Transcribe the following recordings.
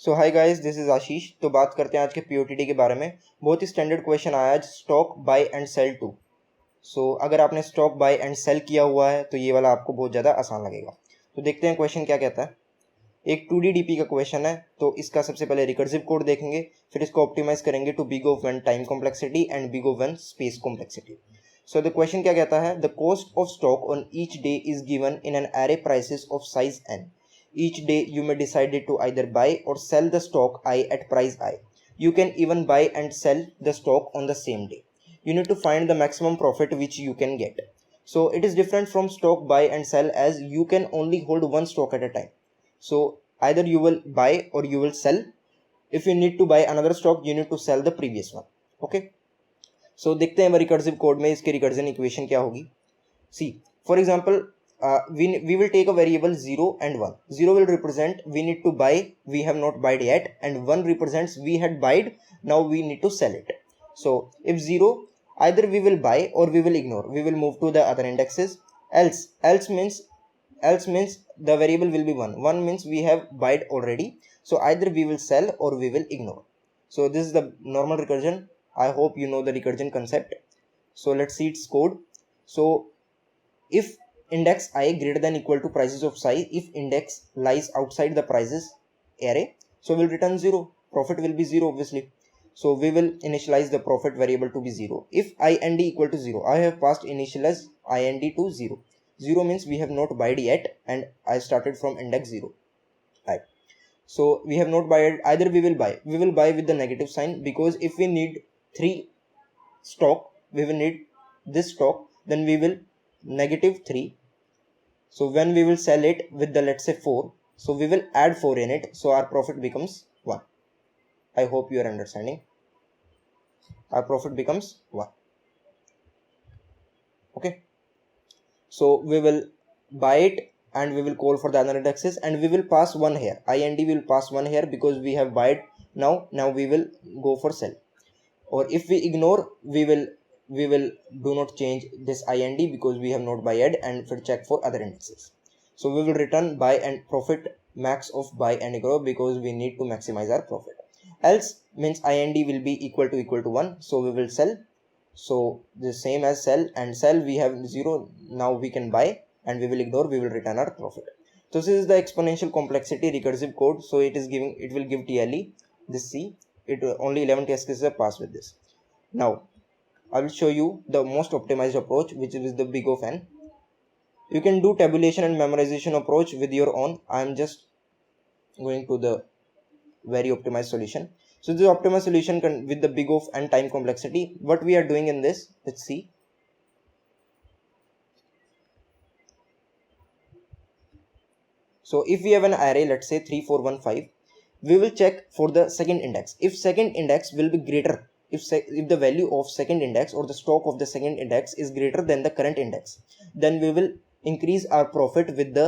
So hi guys, this is Ashish. तो बात करते हैं आज के पीओटीटी के बारे में। बहुत ही स्टैंडर्ड क्वेश्चन आया आज, stock buy and sell two. So अगर आपने स्टॉक बाय एंड सेल किया हुआ है तो ये वाला आपको बहुत ज़्यादा आसान लगेगा। तो देखते हैं क्वेश्चन क्या कहता है। एक 2D का क्वेश्चन है, तो इसका सबसे पहले रिकर्सिव कोड देखेंगे, फिर इसको ऑप्टिमाइज करेंगे to big of one time complexity and big of one space complexity. So the question क्या कहता है, the cost of stock on each day is given in an array prices of size n. Each day you may decide to either buy or sell the stock I at price I. You can even buy and sell the stock on the same day. You need to find the maximum profit which you can get. So it is different from stock buy and sell as you can only hold one stock at a time. So either you will buy or you will sell. If you need to buy another stock, you need to sell the previous one. Okay. So देखते हैं recursive code में इसके recursion equation क्या होगी। See, for example, we will take a variable 0 and 1. 0 will represent we need to buy, we have not buyed yet, and 1 represents we had buyed, now we need to sell it. So if 0, either we will buy or we will ignore, we will move to the other indexes. Else means the variable will be 1. 1 means we have buyed already, so either we will sell or we will ignore. So this is the normal recursion. I hope you know the recursion concept. So let's see its code. So if index I greater than equal to prices of psi, if index lies outside the prices array, so we'll return 0. Profit will be 0 obviously. So we will initialize the profit variable to be 0. If ind equal to 0, I have passed initialize ind to 0. 0 means we have not buyed yet and I started from index 0. Right. So we have not buyed, either we will buy with the negative sign, because if we need 3 stock, we will need this stock, then we will -3. So when we will sell it with the, let's say, 4, so we will add 4 in it, so our profit becomes 1. I hope you are understanding. Our profit becomes 1. Okay, so we will buy it and we will call for the other indexes and we will pass 1 here. ind will pass 1 here because we have bought. Now we will go for sell. Or if we ignore, we will do not change this ind because we have not buyed, and we'll check for other indexes. So we will return buy and profit max of buy and ignore because we need to maximize our profit. Else means ind will be equal to 1, so we will sell. So the same as sell, and sell we have 0. Now we can buy and we will ignore, we will return our profit. So this is the exponential complexity recursive code. So it will give TLE this C. It only 11 test cases are passed with this. Now I will show you the most optimized approach, which is the big of n. You can do tabulation and memorization approach with your own. I am just going to the very optimized solution. So the optimized solution with the big of n time complexity. What we are doing in this, let's see. So if we have an array, let's say 3 4 1 5, we will check for the second index. If second index will be greater, if the value of second index or the stock of the second index is greater than the current index, then we will increase our profit with the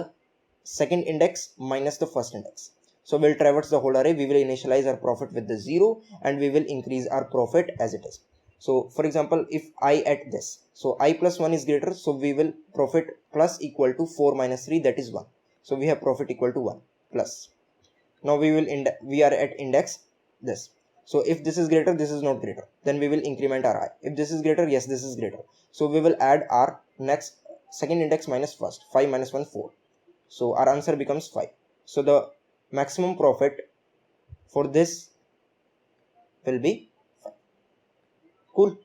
second index minus the first index. So we'll traverse the whole array, we will initialize our profit with the 0 and we will increase our profit as it is. So for example, if I at this, so I plus 1 is greater, so we will profit plus equal to 4 minus 3, that is 1. So we have profit equal to 1 plus. Now we are at index this. So if this is greater, this is not greater, then we will increment our I. If this is greater, yes, this is greater. So we will add our next second index minus first. 5 minus 1, 4. So our answer becomes 5. So the maximum profit for this will be 5. Cool.